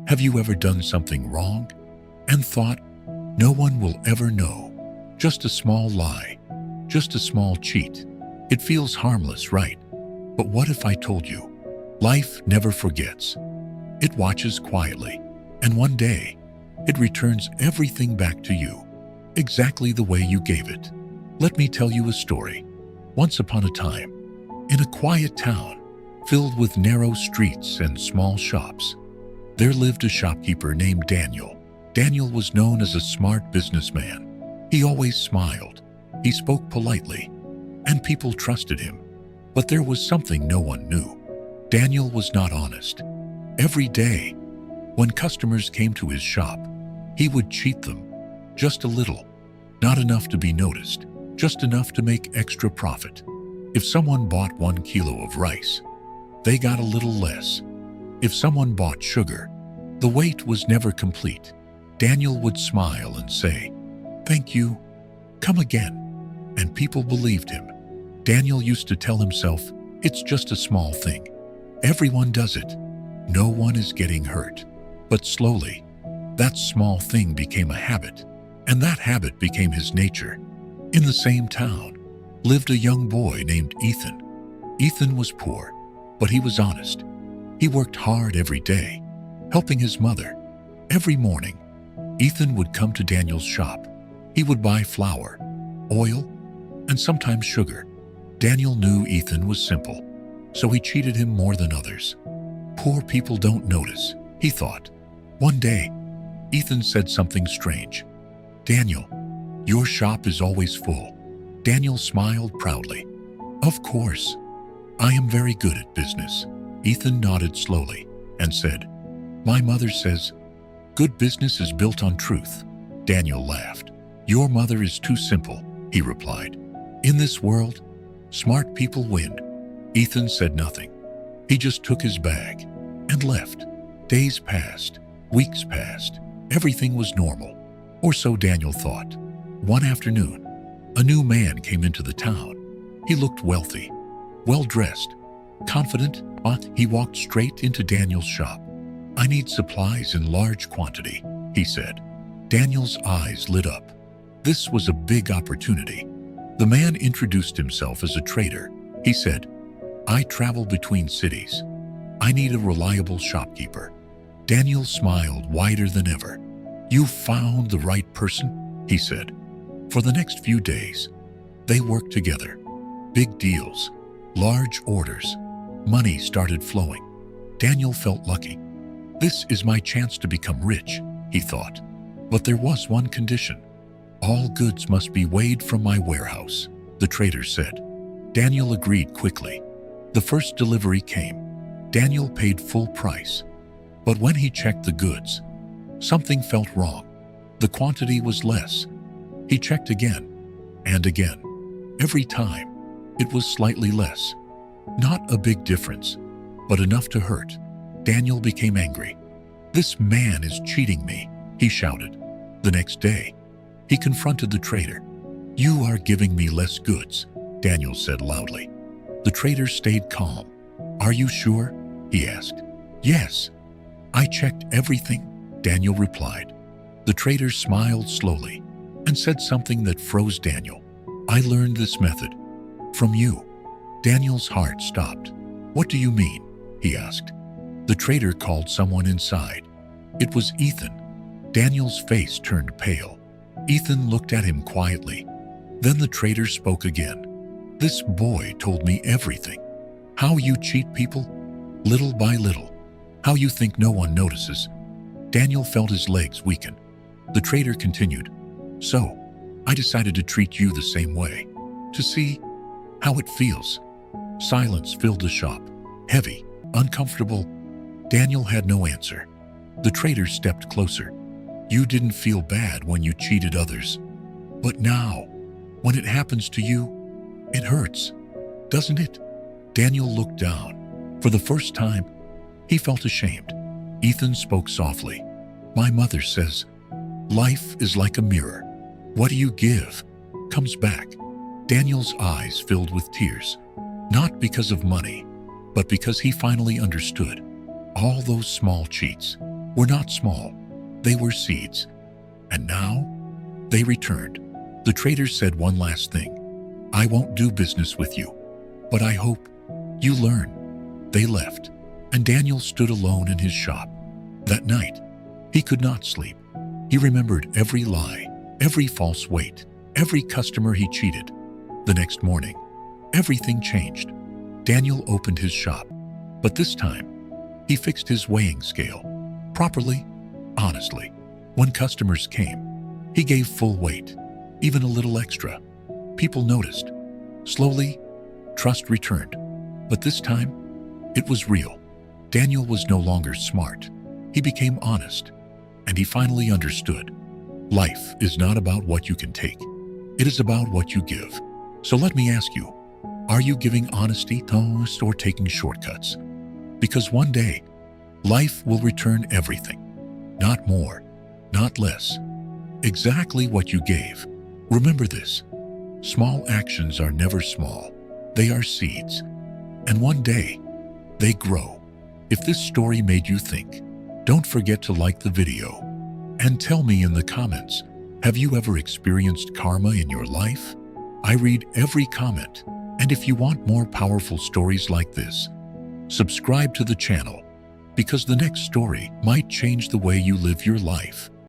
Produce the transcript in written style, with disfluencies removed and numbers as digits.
Have you ever done something wrong and thought, no one will ever know? Just a small lie, just a small cheat. It feels harmless, right? But what if I told you? Life never forgets. It watches quietly, and one day, it returns everything back to you, exactly the way you gave it. Let me tell you a story. Once upon a time, in a quiet town, filled with narrow streets and small shops, there lived a shopkeeper named Daniel. Daniel was known as a smart businessman. He always smiled, he spoke politely, and people trusted him. But there was something no one knew. Daniel was not honest. Every day, when customers came to his shop, he would cheat them, just a little, not enough to be noticed, just enough to make extra profit. If someone bought 1 kilo of rice, they got a little less. If someone bought sugar, the weight was never complete. Daniel would smile and say, "Thank you, come again," and people believed him. Daniel used to tell himself, "It's just a small thing. Everyone does it. No one is getting hurt." But slowly, that small thing became a habit, and that habit became his nature. In the same town lived a young boy named Ethan. Ethan was poor, but he was honest. He worked hard every day, helping his mother. Every morning, Ethan would come to Daniel's shop. He would buy flour, oil, and sometimes sugar. Daniel knew Ethan was simple, so he cheated him more than others. Poor people don't notice, he thought. One day, Ethan said something strange. "Daniel, your shop is always full." Daniel smiled proudly. "Of course, I am very good at business." Ethan nodded slowly and said, "My mother says, good business is built on truth." Daniel laughed. "Your mother is too simple," he replied. "In this world, smart people win." Ethan said nothing. He just took his bag and left. Days passed, weeks passed. Everything was normal, or so Daniel thought. One afternoon, a new man came into the town. He looked wealthy, well-dressed, confident, but he walked straight into Daniel's shop. "I need supplies in large quantity," he said. Daniel's eyes lit up. This was a big opportunity. The man introduced himself as a trader. He said, "I travel between cities. I need a reliable shopkeeper." Daniel smiled wider than ever. "You found the right person," he said. For the next few days, they worked together. Big deals, large orders, money started flowing. Daniel felt lucky. "This is my chance to become rich," he thought. But there was one condition. "All goods must be weighed from my warehouse," the trader said. Daniel agreed quickly. The first delivery came. Daniel paid full price. But when he checked the goods, something felt wrong. The quantity was less. He checked again and again. Every time, it was slightly less. Not a big difference, but enough to hurt. Daniel became angry. "This man is cheating me," he shouted. The next day, he confronted the trader. "You are giving me less goods," Daniel said loudly. The trader stayed calm. "Are you sure?" he asked. "Yes, I checked everything," Daniel replied. The trader smiled slowly and said something that froze Daniel. "I learned this method from you." Daniel's heart stopped. "What do you mean?" he asked. The trader called someone inside. It was Ethan. Daniel's face turned pale. Ethan looked at him quietly. Then the trader spoke again. "This boy told me everything. How you cheat people, little by little. How you think no one notices." Daniel felt his legs weaken. The trader continued, "So, I decided to treat you the same way, to see how it feels." Silence filled the shop, heavy, uncomfortable. Daniel had no answer. The trader stepped closer. "You didn't feel bad when you cheated others. But now, when it happens to you, it hurts, doesn't it?" Daniel looked down. For the first time, he felt ashamed. Ethan spoke softly. "My mother says, life is like a mirror. What you give comes back." Daniel's eyes filled with tears, not because of money, but because he finally understood. All those small cheats, were not small. They were seeds. And now, they returned. The traders said one last thing. "I won't do business with you, but I hope you learn." They left, and Daniel stood alone in his shop. That night, he could not sleep. He remembered every lie, every false weight, every customer he cheated. The next morning, everything changed. Daniel opened his shop, but this time, he fixed his weighing scale properly, honestly. When customers came, he gave full weight, even a little extra. People noticed. Slowly, trust returned. But this time, it was real. Daniel was no longer smart. He became honest, and he finally understood. Life is not about what you can take. It is about what you give. So let me ask you, are you giving honesty, or taking shortcuts? Because one day, life will return everything. Not more, not less. Exactly what you gave. Remember this. Small actions are never small. They are seeds. And one day, they grow. If this story made you think, don't forget to like the video. And tell me in the comments, have you ever experienced karma in your life? I read every comment. And if you want more powerful stories like this, subscribe to the channel, because the next story might change the way you live your life.